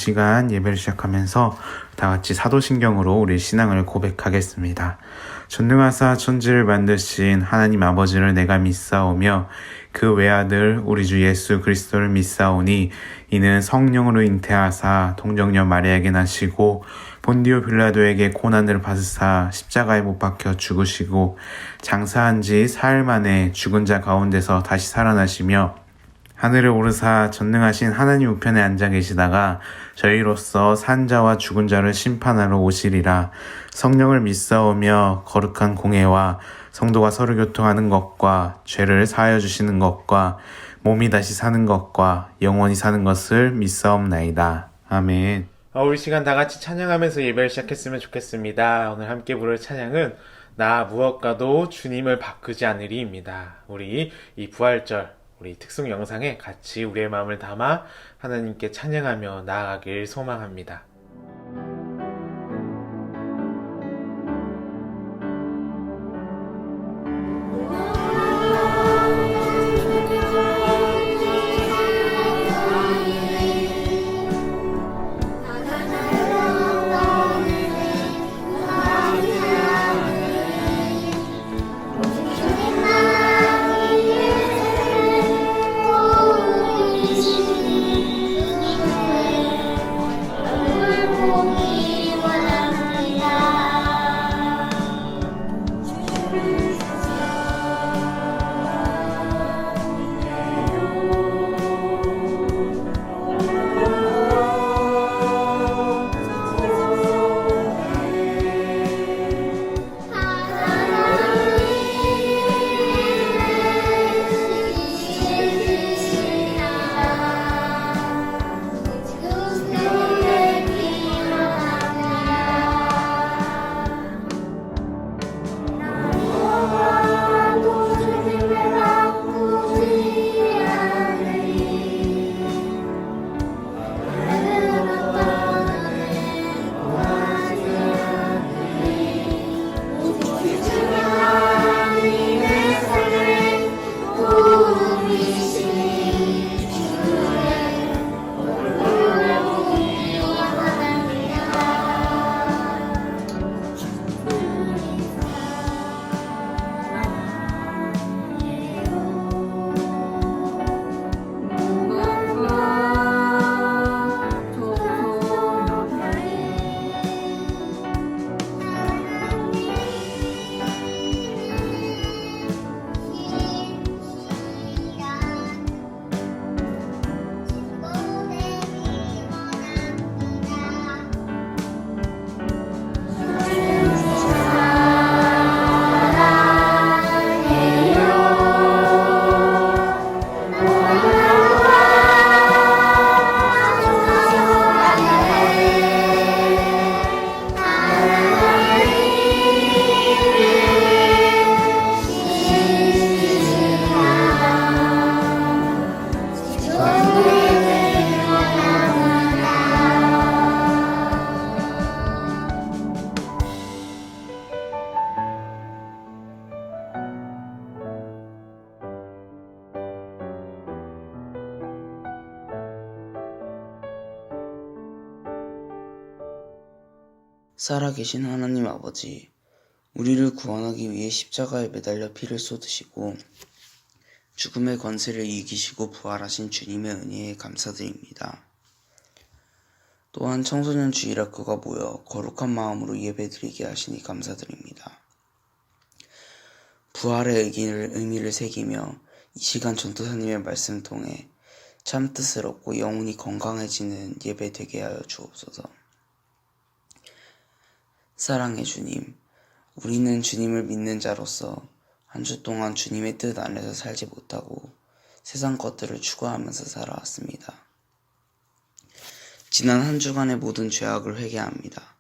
시간 예배를 시작하면서 다 같이 사도신경으로 우리 신앙을 고백하겠습니다. 전능하사 천지를 만드신 하나님 아버지를 내가 믿사오며 그 외아들 우리 주 예수 그리스도를 믿사오니 이는 성령으로 잉태하사 동정녀 마리아에게 나시고 본디오 빌라도에게 고난을 받으사 십자가에 못 박혀 죽으시고 장사한 지 사흘 만에 죽은 자 가운데서 다시 살아나시며 하늘에 오르사 전능하신 하나님 우편에 앉아 계시다가 저희로서 산자와 죽은 자를 심판하러 오시리라. 성령을 믿사오며 거룩한 공회와 성도가 서로 교통하는 것과 죄를 사하여 주시는 것과 몸이 다시 사는 것과 영원히 사는 것을 믿사옵나이다. 아멘. 우리 시간 다 같이 찬양하면서 예배를 시작했으면 좋겠습니다. 오늘 함께 부를 찬양은 나 무엇과도 주님을 바꾸지 않으리입니다. 우리 이 부활절 우리 특송 영상에 같이 우리의 마음을 담아 하나님께 찬양하며 나아가길 소망합니다. 살아계신 하나님 아버지, 우리를 구원하기 위해 십자가에 매달려 피를 쏟으시고 죽음의 권세를 이기시고 부활하신 주님의 은혜에 감사드립니다. 또한 청소년 주일학교가 모여 거룩한 마음으로 예배드리게 하시니 감사드립니다. 부활의 의미를 새기며 이 시간 전도사님의 말씀 통해 참 뜻을 얻고 영혼이 건강해지는 예배 되게 하여 주옵소서. 사랑의 주님, 우리는 주님을 믿는 자로서 한 주 동안 주님의 뜻 안에서 살지 못하고 세상 것들을 추구하면서 살아왔습니다. 지난 한 주간의 모든 죄악을 회개합니다.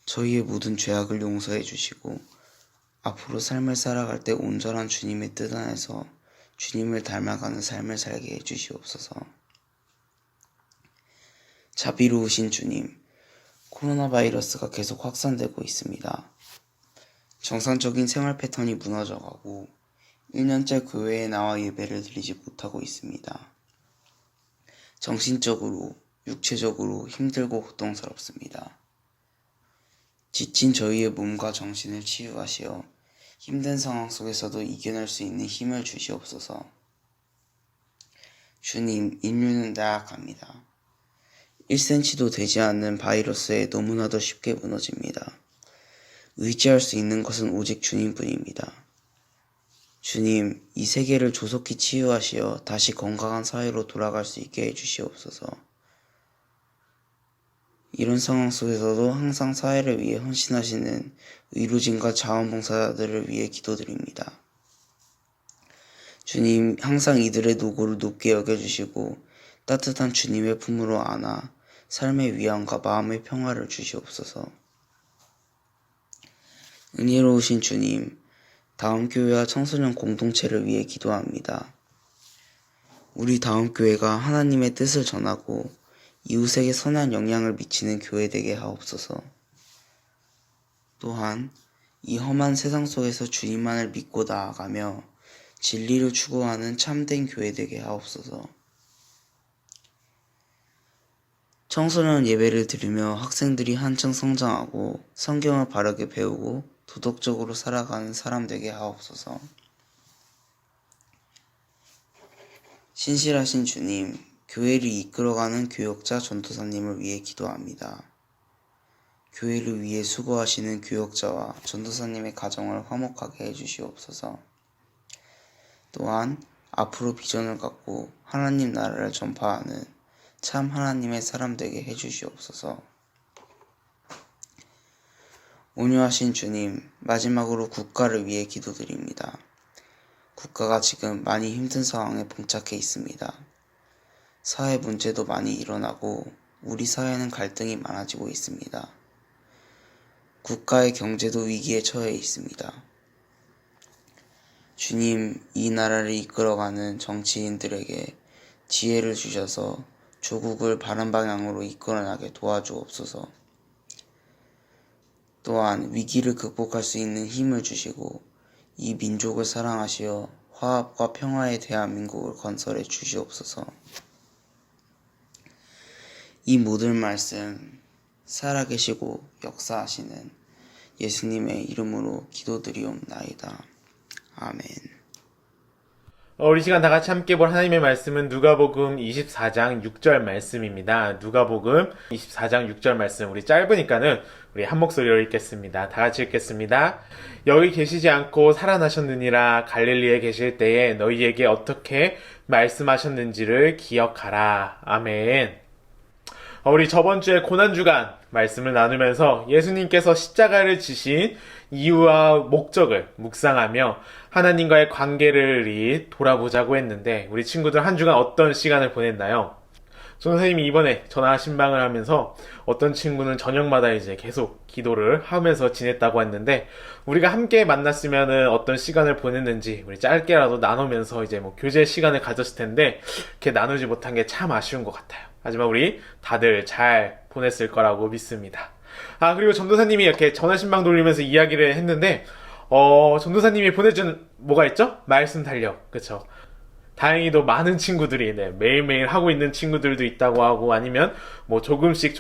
저희의 모든 죄악을 용서해 주시고 앞으로 삶을 살아갈 때 온전한 주님의 뜻 안에서 주님을 닮아가는 삶을 살게 해주시옵소서. 자비로우신 주님, 코로나 바이러스가 계속 확산되고 있습니다. 정상적인 생활 패턴이 무너져가고 1년째 교회에 나와 예배를 드리지 못하고 있습니다. 정신적으로, 육체적으로 힘들고 고통스럽습니다. 지친 저희의 몸과 정신을 치유하시어 힘든 상황 속에서도 이겨낼 수 있는 힘을 주시옵소서. 주님, 인류는 나약합니다. 1cm도 되지 않는 바이러스에 너무나도 쉽게 무너집니다. 의지할 수 있는 것은 오직 주님뿐입니다. 주님, 이 세계를 조속히 치유하시어 다시 건강한 사회로 돌아갈 수 있게 해주시옵소서. 이런 상황 속에서도 항상 사회를 위해 헌신하시는 의료진과 자원봉사자들을 위해 기도드립니다. 주님, 항상 이들의 노고를 높게 여겨주시고 따뜻한 주님의 품으로 안아 삶의 위안과 마음의 평화를 주시옵소서. 은혜로우신 주님, 다음 교회와 청소년 공동체를 위해 기도합니다. 우리 다음 교회가 하나님의 뜻을 전하고 이웃에게 선한 영향을 미치는 교회 되게 하옵소서. 또한 이 험한 세상 속에서 주님만을 믿고 나아가며 진리를 추구하는 참된 교회 되게 하옵소서. 청소년 예배를 드리며 학생들이 한층 성장하고 성경을 바르게 배우고 도덕적으로 살아가는 사람 되게 하옵소서. 신실하신 주님, 교회를 이끌어가는 교역자 전도사님을 위해 기도합니다. 교회를 위해 수고하시는 교역자와 전도사님의 가정을 화목하게 해주시옵소서. 또한 앞으로 비전을 갖고 하나님 나라를 전파하는 참 하나님의 사람 되게 해주시옵소서. 온유하신 주님, 마지막으로 국가를 위해 기도드립니다. 국가가 지금 많이 힘든 상황에 봉착해 있습니다. 사회 문제도 많이 일어나고 우리 사회는 갈등이 많아지고 있습니다. 국가의 경제도 위기에 처해 있습니다. 주님, 이 나라를 이끌어가는 정치인들에게 지혜를 주셔서 조국을 바른 방향으로 이끌어나게 도와주옵소서. 또한 위기를 극복할 수 있는 힘을 주시고 이 민족을 사랑하시어 화합과 평화의 대한민국을 건설해 주시옵소서. 이 모든 말씀 살아계시고 역사하시는 예수님의 이름으로 기도드리옵나이다. 아멘. 우리 시간 다 같이 함께 볼 하나님의 말씀은 누가복음 24장 6절 말씀입니다. 누가복음 24장 6절 말씀, 우리 짧으니까는 우리 한 목소리로 읽겠습니다. 다 같이 읽겠습니다. 여기 계시지 않고 살아나셨느니라. 갈릴리에 계실 때에 너희에게 어떻게 말씀하셨는지를 기억하라. 아멘. 우리 저번 주에 고난주간 말씀을 나누면서 예수님께서 십자가를 지신 이유와 목적을 묵상하며 하나님과의 관계를 돌아보자고 했는데, 우리 친구들 한 주간 어떤 시간을 보냈나요? 선생님이 이번에 전화 신방을 하면서 어떤 친구는 저녁마다 이제 계속 기도를 하면서 지냈다고 했는데, 우리가 함께 만났으면은 어떤 시간을 보냈는지 우리 짧게라도 나누면서 이제 뭐 교제 시간을 가졌을 텐데, 이렇게 나누지 못한 게 참 아쉬운 것 같아요. 하지만 우리 다들 잘 보냈을 거라고 믿습니다. 그리고 전도사님이 이렇게 전화 신방 돌리면서 이야기를 했는데, 전도사님이 보내준 뭐가 있죠? 말씀 달력. 그쵸? 다행히도 많은 친구들이 매일매일 하고 있는 친구들도 있다고 하고, 아니면 뭐 조금씩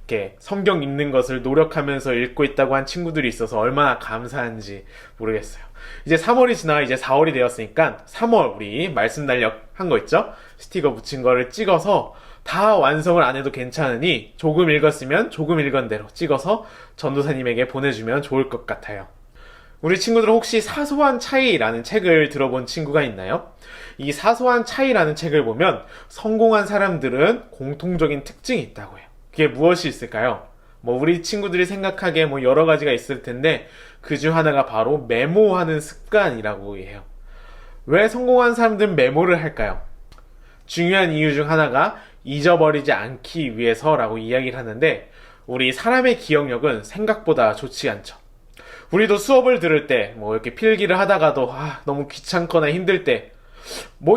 이렇게 성경 읽는 것을 노력하면서 읽고 있다고 한 친구들이 있어서 얼마나 감사한지 모르겠어요. 이제 3월이 지나 이제 4월이 되었으니까 3월 우리 말씀 달력 한 거 있죠? 스티커 붙인 거를 찍어서 다 완성을 안 해도 괜찮으니 조금 읽었으면 조금 읽은 대로 찍어서 전도사님에게 보내주면 좋을 것 같아요. 우리 친구들 혹시 사소한 차이라는 책을 들어본 친구가 있나요? 이 사소한 차이라는 책을 보면 성공한 사람들은 공통적인 특징이 있다고 해요. 그게 무엇이 있을까요? 우리 친구들이 생각하기에 여러 가지가 있을 텐데, 그 중 하나가 바로 메모하는 습관이라고 해요. 왜 성공한 사람들은 메모를 할까요? 중요한 이유 중 하나가 잊어버리지 않기 위해서라고 이야기를 하는데, 우리 사람의 기억력은 생각보다 좋지 않죠. 우리도 수업을 들을 때 이렇게 필기를 하다가도 너무 귀찮거나 힘들 때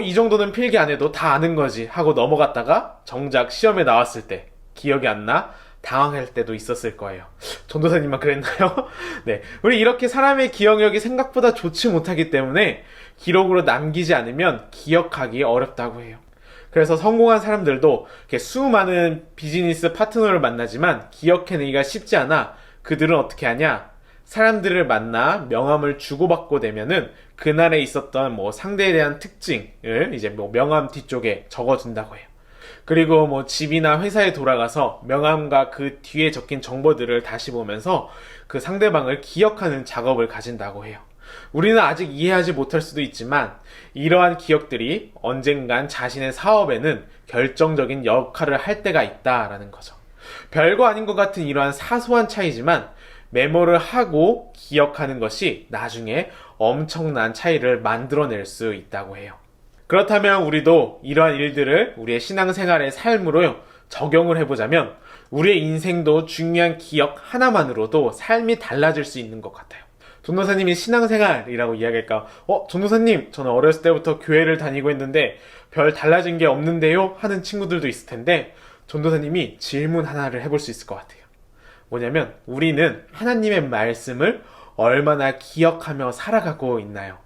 이 정도는 필기 안 해도 다 아는 거지 하고 넘어갔다가 정작 시험에 나왔을 때 기억이 안 나 당황할 때도 있었을 거예요. 전도사님만 그랬나요? 네, 우리 이렇게 사람의 기억력이 생각보다 좋지 못하기 때문에 기록으로 남기지 않으면 기억하기 어렵다고 해요. 그래서 성공한 사람들도 이렇게 수많은 비즈니스 파트너를 만나지만 기억해내기가 쉽지 않아. 그들은 어떻게 하냐? 사람들을 만나 명함을 주고받고 되면은 그날에 있었던 상대에 대한 특징을 이제 명함 뒤쪽에 적어둔다고 해요. 그리고 집이나 회사에 돌아가서 명함과 그 뒤에 적힌 정보들을 다시 보면서 그 상대방을 기억하는 작업을 가진다고 해요. 우리는 아직 이해하지 못할 수도 있지만 이러한 기억들이 언젠간 자신의 사업에는 결정적인 역할을 할 때가 있다라는 거죠. 별거 아닌 것 같은 이러한 사소한 차이지만 메모를 하고 기억하는 것이 나중에 엄청난 차이를 만들어낼 수 있다고 해요. 그렇다면 우리도 이러한 일들을 우리의 신앙생활의 삶으로 적용을 해보자면 우리의 인생도 중요한 기억 하나만으로도 삶이 달라질 수 있는 것 같아요. 전도사님이 신앙생활이라고 이야기할까? 전도사님, 저는 어렸을 때부터 교회를 다니고 있는데 별 달라진 게 없는데요? 하는 친구들도 있을 텐데 전도사님이 질문 하나를 해볼 수 있을 것 같아요. 뭐냐면 우리는 하나님의 말씀을 얼마나 기억하며 살아가고 있나요?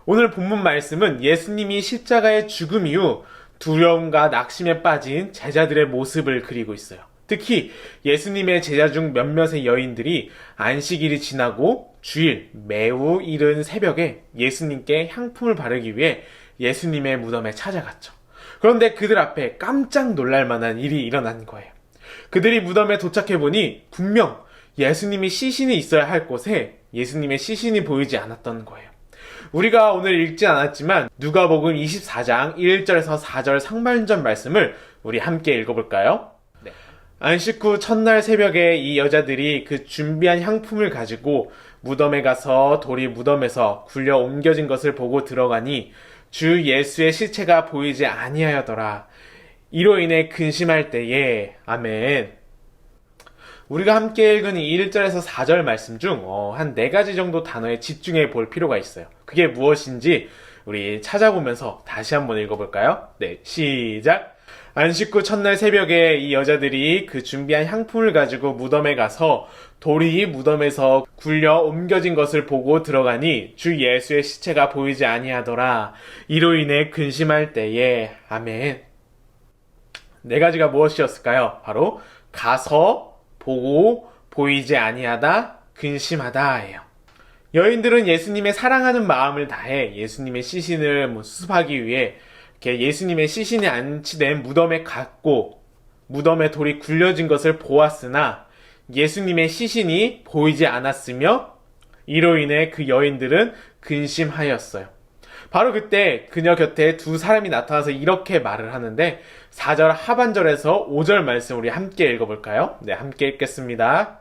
오늘 본문 말씀은 예수님이 십자가의 죽음 이후 두려움과 낙심에 빠진 제자들의 모습을 그리고 있어요. 특히 예수님의 제자 중 몇몇의 여인들이 안식일이 지나고 주일 매우 이른 새벽에 예수님께 향품을 바르기 위해 예수님의 무덤에 찾아갔죠. 그런데 그들 앞에 깜짝 놀랄 만한 일이 일어난 거예요. 그들이 무덤에 도착해보니 분명 예수님이 시신이 있어야 할 곳에 예수님의 시신이 보이지 않았던 거예요. 우리가 오늘 읽지 않았지만 누가복음 24장 1절에서 4절 상반절 말씀을 우리 함께 읽어볼까요? 네. 안식 후 첫날 새벽에 이 여자들이 그 준비한 향품을 가지고 무덤에 가서 돌이 무덤에서 굴려 옮겨진 것을 보고 들어가니 주 예수의 시체가 보이지 아니하여더라. 이로 인해 근심할 때에 아멘. 우리가 함께 읽은 이 1절에서 4절 말씀 중 한 4가지 정도 단어에 집중해 볼 필요가 있어요. 그게 무엇인지 우리 찾아보면서 다시 한번 읽어볼까요? 네, 시작! 안식 후 첫날 새벽에 이 여자들이 그 준비한 향품을 가지고 무덤에 가서 돌이 무덤에서 굴려 옮겨진 것을 보고 들어가니 주 예수의 시체가 보이지 아니하더라. 이로 인해 근심할 때에 아멘. 4가지가 무엇이었을까요? 바로 가서, 보고, 보이지 아니하다, 근심하다예요. 여인들은 예수님의 사랑하는 마음을 다해 예수님의 시신을 수습하기 위해 이렇게 예수님의 시신이 안치된 무덤에 갔고 무덤에 돌이 굴려진 것을 보았으나 예수님의 시신이 보이지 않았으며 이로 인해 그 여인들은 근심하였어요. 바로 그때 그녀 곁에 2사람이 나타나서 이렇게 말을 하는데 4절 하반절에서 5절 말씀 우리 함께 읽어볼까요? 네, 함께 읽겠습니다.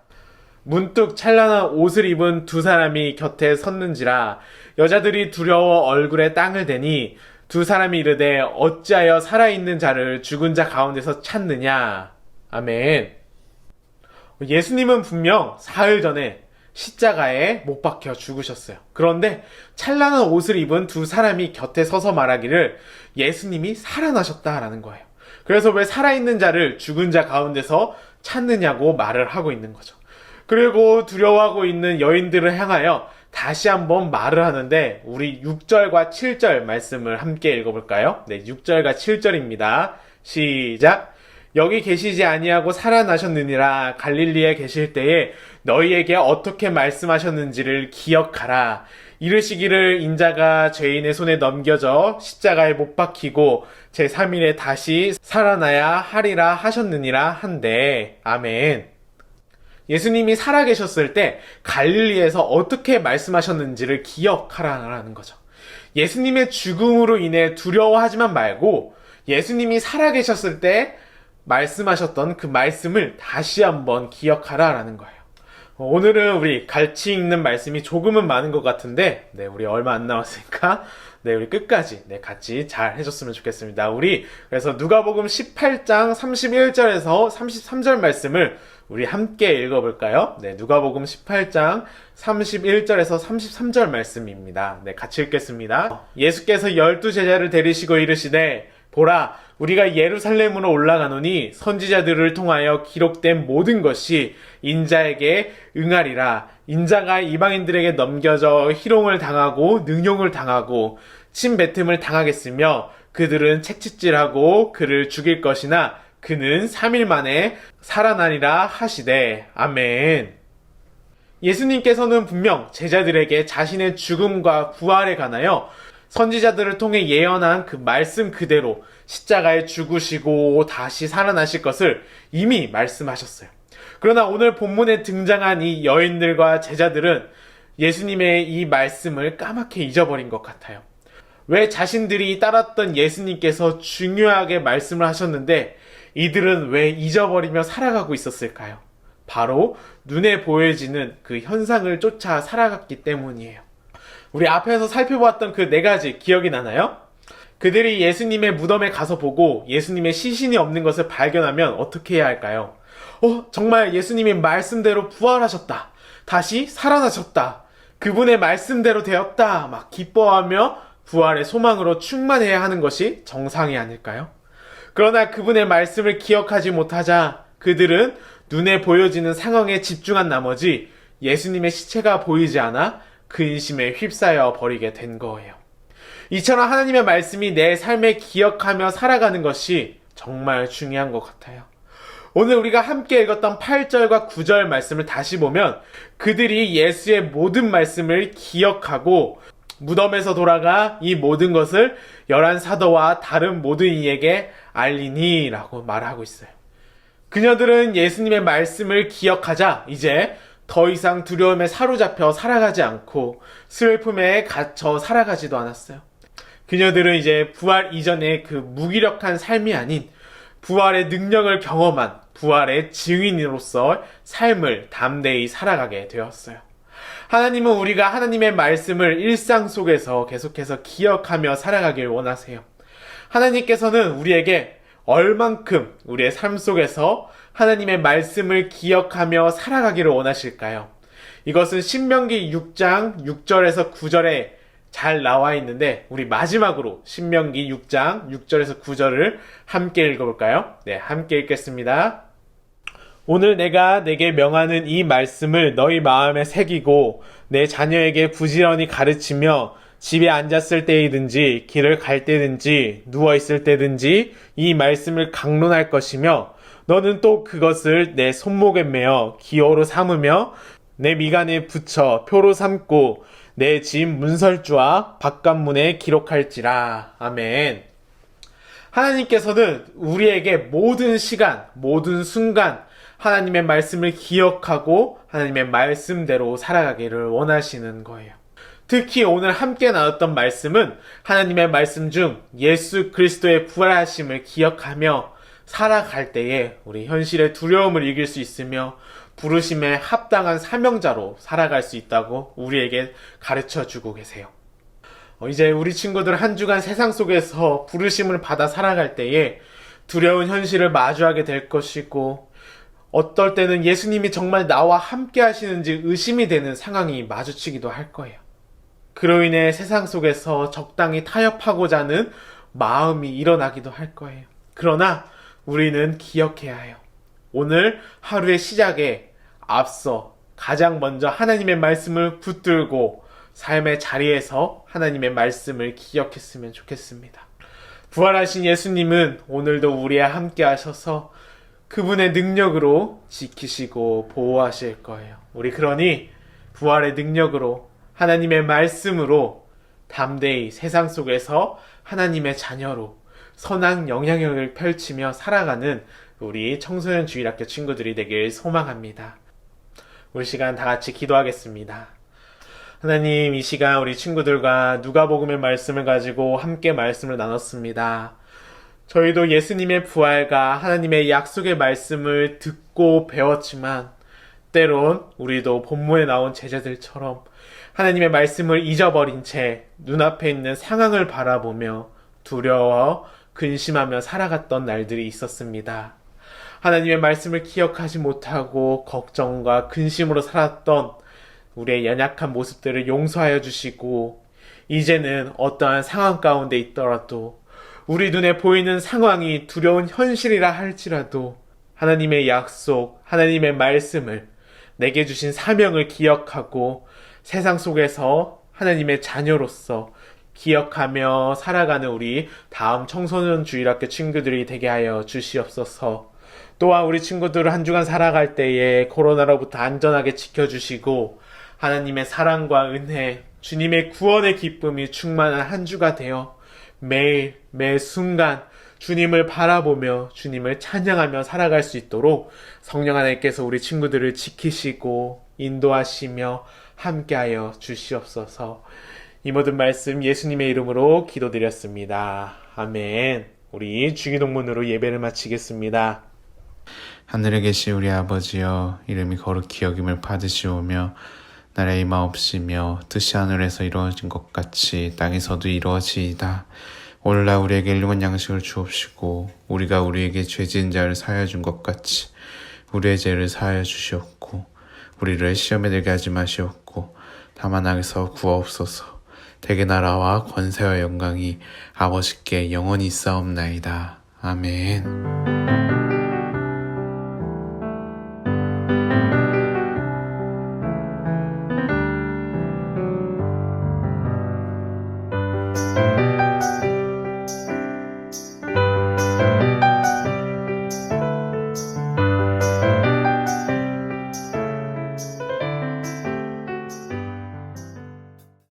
문득 찬란한 옷을 입은 2사람이 곁에 섰는지라 여자들이 두려워 얼굴에 땅을 대니 2사람이 이르되 어찌하여 살아있는 자를 죽은 자 가운데서 찾느냐. 아멘. 예수님은 분명 사흘 전에 십자가에 못 박혀 죽으셨어요. 그런데 찬란한 옷을 입은 2사람이 곁에 서서 말하기를 예수님이 살아나셨다라는 거예요. 그래서 왜 살아있는 자를 죽은 자 가운데서 찾느냐고 말을 하고 있는 거죠. 그리고 두려워하고 있는 여인들을 향하여 다시 한번 말을 하는데 우리 6절과 7절 말씀을 함께 읽어볼까요? 네, 6절과 7절입니다. 시작! 여기 계시지 아니하고 살아나셨느니라. 갈릴리에 계실 때에 너희에게 어떻게 말씀하셨는지를 기억하라. 이르시기를 인자가 죄인의 손에 넘겨져 십자가에 못 박히고 제3일에 다시 살아나야 하리라 하셨느니라 한데 아멘. 예수님이 살아계셨을 때 갈릴리에서 어떻게 말씀하셨는지를 기억하라는 거죠. 예수님의 죽음으로 인해 두려워하지만 말고 예수님이 살아계셨을 때 말씀하셨던 그 말씀을 다시 한번 기억하라라는 거예요. 오늘은 우리 같이 읽는 말씀이 조금은 많은 것 같은데 우리 얼마 안 남았으니까 우리 끝까지 같이 잘 해줬으면 좋겠습니다. 우리 그래서 누가복음 18장 31절에서 33절 말씀을 우리 함께 읽어볼까요? 누가복음 18장 31절에서 33절 말씀입니다. 같이 읽겠습니다. 예수께서 12제자를 데리시고 이르시되 보라, 우리가 예루살렘으로 올라가노니 선지자들을 통하여 기록된 모든 것이 인자에게 응하리라. 인자가 이방인들에게 넘겨져 희롱을 당하고 능욕을 당하고 침뱉음을 당하겠으며 그들은 채찍질하고 그를 죽일 것이나 그는 3일 만에 살아나리라 하시되 아멘. 예수님께서는 분명 제자들에게 자신의 죽음과 부활에 관하여 선지자들을 통해 예언한 그 말씀 그대로 십자가에 죽으시고 다시 살아나실 것을 이미 말씀하셨어요. 그러나 오늘 본문에 등장한 이 여인들과 제자들은 예수님의 이 말씀을 까맣게 잊어버린 것 같아요. 왜 자신들이 따랐던 예수님께서 중요하게 말씀을 하셨는데 이들은 왜 잊어버리며 살아가고 있었을까요? 바로 눈에 보여지는 그 현상을 쫓아 살아갔기 때문이에요. 우리 앞에서 살펴보았던 그 4가지 기억이 나나요? 그들이 예수님의 무덤에 가서 보고 예수님의 시신이 없는 것을 발견하면 어떻게 해야 할까요? 정말 예수님이 말씀대로 부활하셨다. 다시 살아나셨다. 그분의 말씀대로 되었다. 막 기뻐하며 부활의 소망으로 충만해야 하는 것이 정상이 아닐까요? 그러나 그분의 말씀을 기억하지 못하자 그들은 눈에 보여지는 상황에 집중한 나머지 예수님의 시체가 보이지 않아 근심에 휩싸여 버리게 된 거예요. 이처럼 하나님의 말씀이 내 삶에 기억하며 살아가는 것이 정말 중요한 것 같아요. 오늘 우리가 함께 읽었던 8절과 9절 말씀을 다시 보면 그들이 예수의 모든 말씀을 기억하고 무덤에서 돌아가 이 모든 것을 11사도와 다른 모든 이에게 알리니 라고 말하고 있어요. 그녀들은 예수님의 말씀을 기억하자 이제 더 이상 두려움에 사로잡혀 살아가지 않고 슬픔에 갇혀 살아가지도 않았어요. 그녀들은 이제 부활 이전의 그 무기력한 삶이 아닌 부활의 능력을 경험한 부활의 증인으로서 삶을 담대히 살아가게 되었어요. 하나님은 우리가 하나님의 말씀을 일상 속에서 계속해서 기억하며 살아가길 원하세요. 하나님께서는 우리에게 얼만큼 우리의 삶 속에서 하나님의 말씀을 기억하며 살아가기를 원하실까요? 이것은 신명기 6장 6절에서 9절에 잘 나와 있는데 우리 마지막으로 신명기 6장 6절에서 9절을 함께 읽어볼까요? 네, 함께 읽겠습니다. 오늘 내가 내게 명하는 이 말씀을 너희 마음에 새기고 내 자녀에게 부지런히 가르치며 집에 앉았을 때이든지 길을 갈 때든지 누워있을 때든지 이 말씀을 강론할 것이며 너는 또 그것을 내 손목에 매어 기호로 삼으며 내 미간에 붙여 표로 삼고 내 집 문설주와 바깥문에 기록할지라. 아멘. 하나님께서는 우리에게 모든 시간, 모든 순간 하나님의 말씀을 기억하고 하나님의 말씀대로 살아가기를 원하시는 거예요. 특히 오늘 함께 나눴던 말씀은 하나님의 말씀 중 예수 그리스도의 부활하심을 기억하며 살아갈 때에 우리 현실의 두려움을 이길 수 있으며 부르심에 합당한 사명자로 살아갈 수 있다고 우리에게 가르쳐주고 계세요. 이제 우리 친구들 한 주간 세상 속에서 부르심을 받아 살아갈 때에 두려운 현실을 마주하게 될 것이고 어떨 때는 예수님이 정말 나와 함께 하시는지 의심이 되는 상황이 마주치기도 할 거예요. 그로 인해 세상 속에서 적당히 타협하고자 하는 마음이 일어나기도 할 거예요. 그러나 우리는 기억해야 해요. 오늘 하루의 시작에 앞서 가장 먼저 하나님의 말씀을 붙들고 삶의 자리에서 하나님의 말씀을 기억했으면 좋겠습니다. 부활하신 예수님은 오늘도 우리와 함께 하셔서 그분의 능력으로 지키시고 보호하실 거예요. 우리 그러니 부활의 능력으로 하나님의 말씀으로 담대히 세상 속에서 하나님의 자녀로 선한 영향력을 펼치며 살아가는 우리 청소년 주일학교 친구들이 되길 소망합니다. 우리 시간 다 같이 기도하겠습니다. 하나님, 이 시간 우리 친구들과 누가복음의 말씀을 가지고 함께 말씀을 나눴습니다. 저희도 예수님의 부활과 하나님의 약속의 말씀을 듣고 배웠지만 때론 우리도 본문에 나온 제자들처럼 하나님의 말씀을 잊어버린 채 눈앞에 있는 상황을 바라보며 두려워 근심하며 살아갔던 날들이 있었습니다. 하나님의 말씀을 기억하지 못하고 걱정과 근심으로 살았던 우리의 연약한 모습들을 용서하여 주시고 이제는 어떠한 상황 가운데 있더라도 우리 눈에 보이는 상황이 두려운 현실이라 할지라도 하나님의 약속, 하나님의 말씀을 내게 주신 사명을 기억하고 세상 속에서 하나님의 자녀로서 기억하며 살아가는 우리 다음 청소년 주일학교 친구들이 되게 하여 주시옵소서. 또한 우리 친구들을 한 주간 살아갈 때에 코로나로부터 안전하게 지켜주시고 하나님의 사랑과 은혜, 주님의 구원의 기쁨이 충만한 한 주가 되어 매일 매 순간 주님을 바라보며 주님을 찬양하며 살아갈 수 있도록 성령 하나님께서 우리 친구들을 지키시고 인도하시며 함께하여 주시옵소서. 이 모든 말씀 예수님의 이름으로 기도드렸습니다. 아멘. 우리 주기도문으로 예배를 마치겠습니다. 하늘에 계신 우리 아버지여, 이름이 거룩히 여김을 받으시오며 나라의 마옵시며 뜻이 하늘에서 이루어진 것 같이 땅에서도 이루어지이다. 오늘날 우리에게 일용할 양식을 주옵시고 우리가 우리에게 죄진 자를 사하여 준 것 같이 우리의 죄를 사하여 주시옵고 우리를 시험에 들게 하지 마시옵고 다만 악에서 구하옵소서. 대개 나라와 권세와 영광이 아버지께 영원히 있사옵나이다. 아멘.